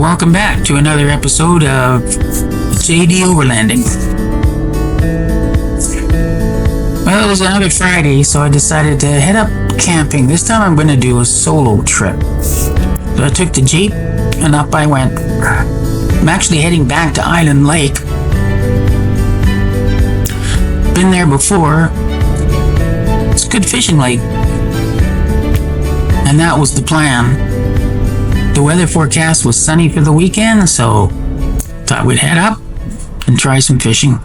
welcome back to another episode of JD Overlanding. Well, it was another Friday, so I decided to head up camping. This time I'm going to do a solo trip. So I took the Jeep and up I went. I'm actually heading back to Island Lake. Been there before. It's a good fishing lake. And that was the plan. The weather forecast was sunny for the weekend, so thought we'd head up and try some fishing.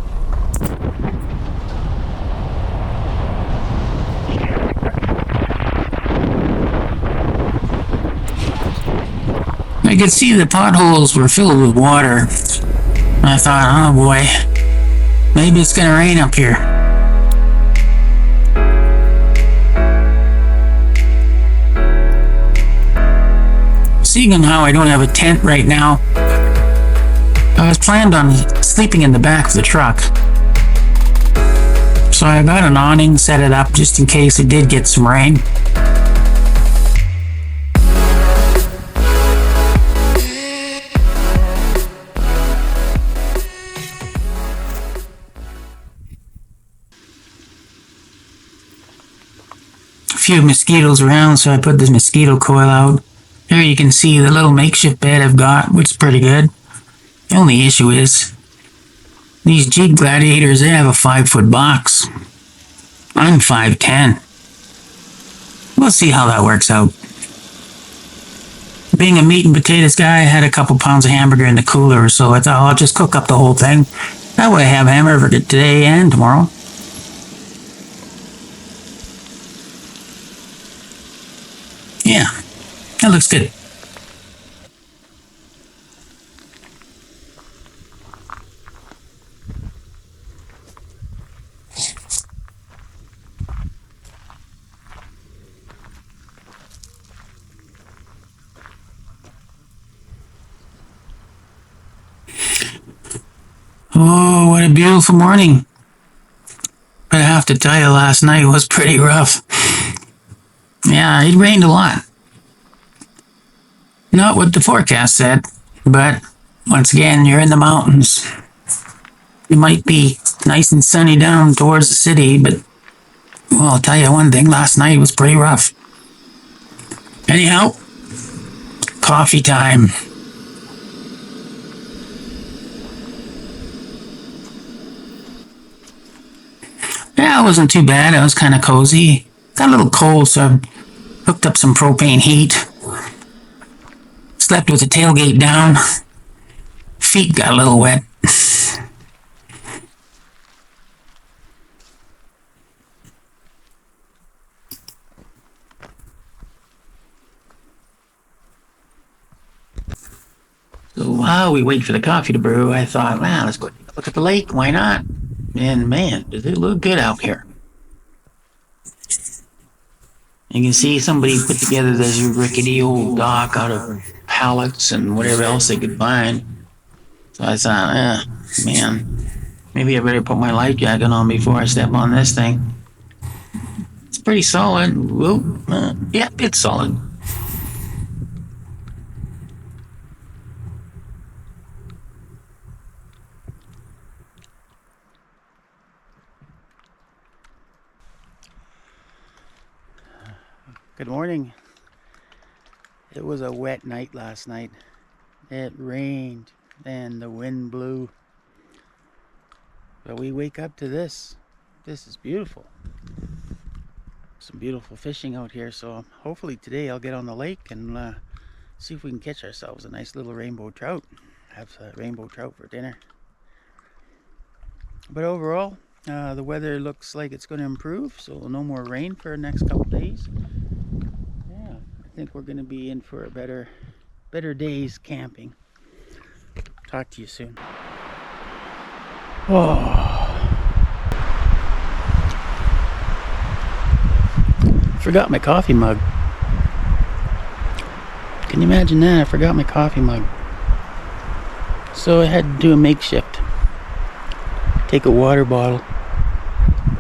I could see the potholes were filled with water. I thought, oh boy, maybe it's gonna rain up here. Seeing how I don't have a tent right now, I was planned on sleeping in the back of the truck. So I got an awning, set it up just in case it did get some rain. A few mosquitoes around, so I put this mosquito coil out. Here you can see the little makeshift bed I've got, which is pretty good. The only issue is, these Jeep Gladiators, they have a 5-foot box. I'm 5'10". We'll see how that works out. Being a meat and potatoes guy, I had a couple pounds of hamburger in the cooler, so I thought I'll just cook up the whole thing. That way I have hamburger today and tomorrow. Yeah. That looks good. Oh, what a beautiful morning. But I have to tell you, last night was pretty rough. Yeah, it rained a lot. Not what the forecast said, but once again, you're in the mountains. It might be nice and sunny down towards the city, but, well, I'll tell you one thing, last night was pretty rough. Anyhow, coffee time. Yeah, it wasn't too bad. It was kind of cozy. Got a little cold, so I hooked up some propane heat. Slept with the tailgate down. Feet got a little wet. So while we wait for the coffee to brew, I thought, wow, let's go look at the lake. Why not? And man, does it look good out here. You can see somebody put together this rickety old dock out of pallets and whatever else they could find. So I thought, man, maybe I better put my life jacket on before I step on this thing. It's pretty solid. Whoa, yeah, it's solid. Good morning. It was a wet night last night. It rained and the wind blew. But we wake up to this. This is beautiful. Some beautiful fishing out here. So hopefully today I'll get on the lake and see if we can catch ourselves a nice little rainbow trout. Have a rainbow trout for dinner. But overall, the weather looks like it's going to improve. So no more rain for the next couple days. I think we're going to be in for a better days camping. Talk to you soon. Oh, forgot my coffee mug. Can you imagine that? I forgot my coffee mug. So I had to do a makeshift. Take a water bottle,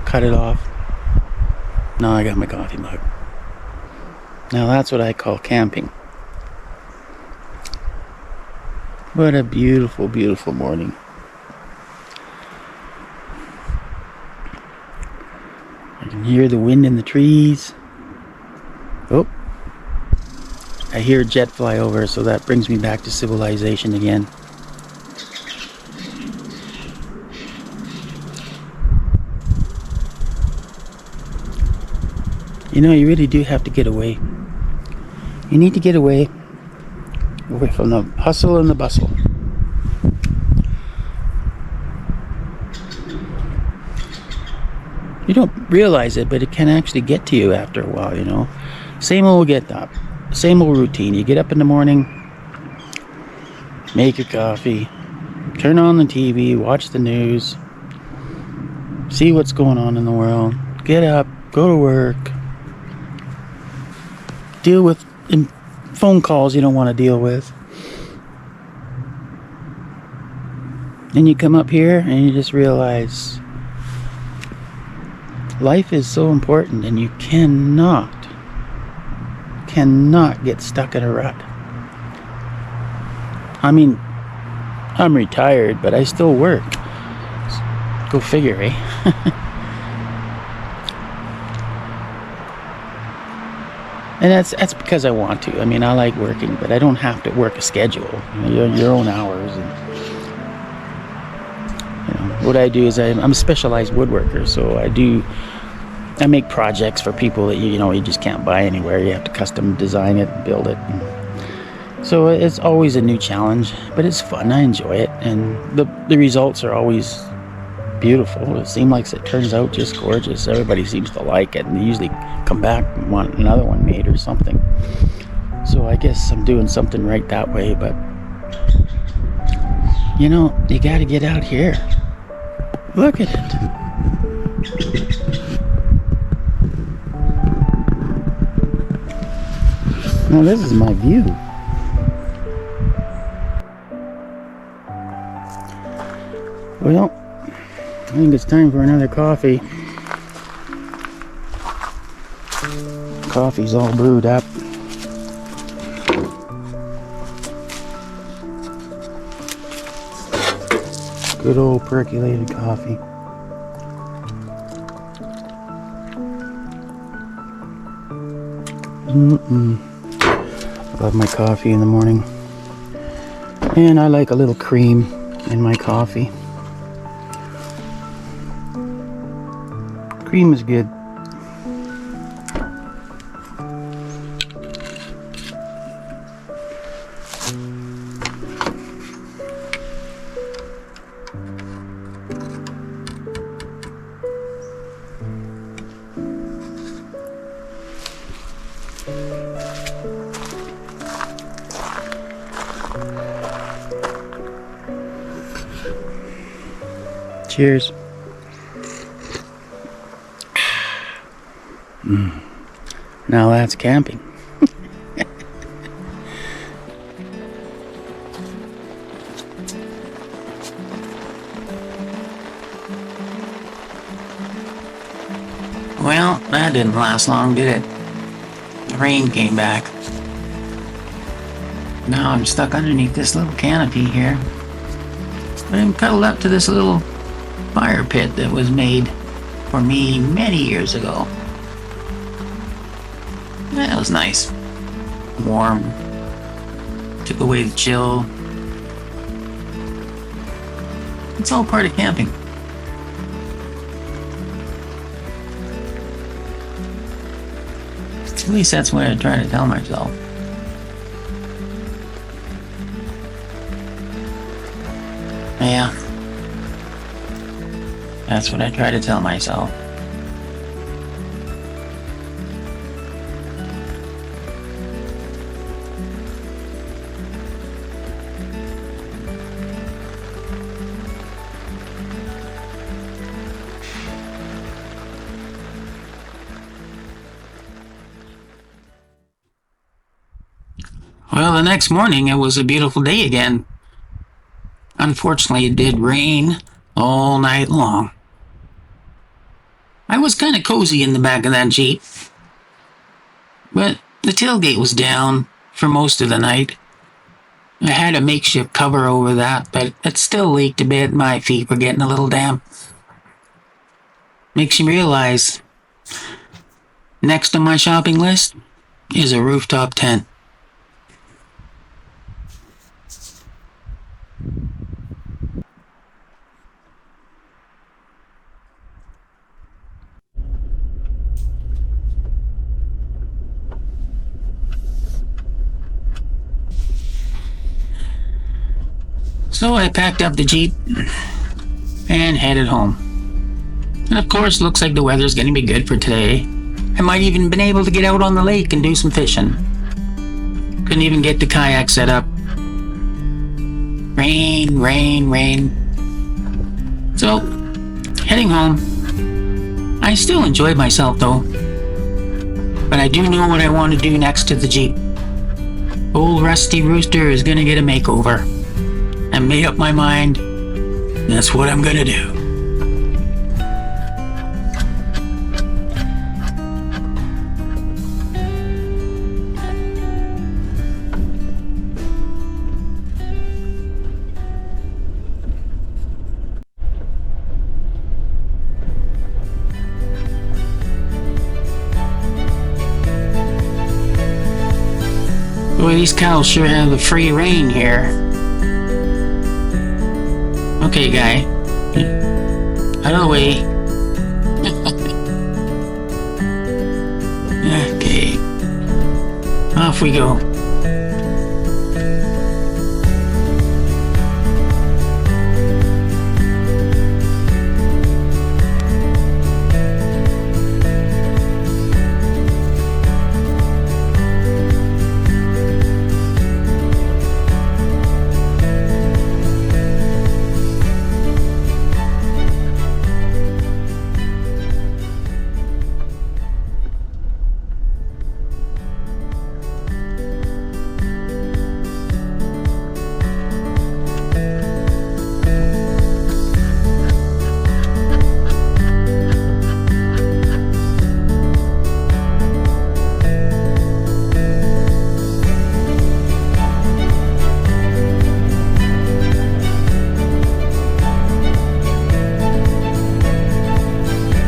cut it off. Now I got my coffee mug. Now that's what I call camping. What a beautiful, beautiful morning. I can hear the wind in the trees. Oh, I hear a jet fly over, so that brings me back to civilization again. You know, you really do have to get away. You need to get away from the hustle and the bustle. You don't realize it, but it can actually get to you after a while, you know. Same old same old routine. You get up in the morning, make your coffee, turn on the TV, watch the news, see what's going on in the world, get up, go to work, deal with phone calls you don't want to deal with. Then you come up here and you just realize life is so important, and you cannot get stuck in a rut. I mean, I'm retired, but I still work. Go figure, eh? And that's because I want to. I mean, I like working, but I don't have to work a schedule. You know, your own hours. And, you know, what I do is I'm a specialized woodworker, so I make projects for people that you just can't buy anywhere. You have to custom design it and build it. And so it's always a new challenge, but it's fun. I enjoy it, and the results are always beautiful. It seems like it turns out just gorgeous. Everybody seems to like it, and they usually come back and want another one made or something. So I guess I'm doing something right that way. But you know, you got to get out here. Look at it. Now this is my view. Well, I think it's time for another coffee. Coffee's all brewed up. Good old percolated coffee. Love my coffee in the morning. And I like a little cream in my coffee. Cream is good. Cheers. Now that's camping. Well, that didn't last long, did it? The rain came back. Now I'm stuck underneath this little canopy here. But I'm cuddled up to this little fire pit that was made for me many years ago. That was nice. Warm. Took away the chill. It's all part of camping. At least that's what I try to tell myself. Yeah. That's what I try to tell myself. Well, the next morning it was a beautiful day again. Unfortunately, it did rain all night long. I was kind of cozy in the back of that Jeep, but the tailgate was down for most of the night. I had a makeshift cover over that, but it still leaked a bit. My feet were getting a little damp. Makes you realize, next on my shopping list is a rooftop tent. So I packed up the Jeep and headed home. And of course, looks like the weather's gonna be good for today. I might even been able to get out on the lake and do some fishing. Couldn't even get the kayak set up. Rain, rain, rain. So, heading home. I still enjoyed myself though. But I do know what I want to do next to the Jeep. Old Rusty Rooster is gonna get a makeover. I made up my mind. That's what I'm gonna do. Boy, these cows sure have the free rein here. Okay, guy. Out of the way. Okay. Off we go.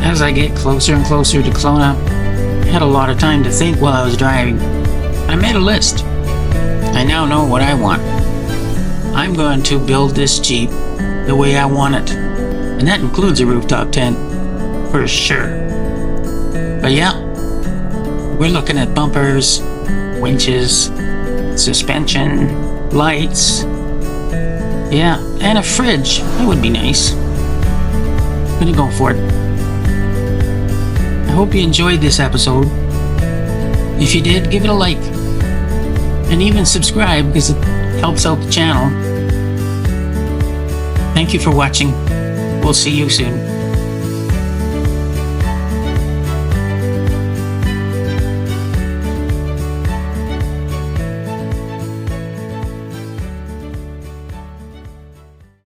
As I get closer and closer to Kelowna, I had a lot of time to think while I was driving. I made a list. I now know what I want. I'm going to build this Jeep the way I want it. And that includes a rooftop tent, for sure. But yeah, we're looking at bumpers, winches, suspension, lights. Yeah, and a fridge. That would be nice. Gonna go for it. I hope you enjoyed this episode. If you did, give it a like. And even subscribe because it helps out the channel. Thank you for watching. We'll see you soon.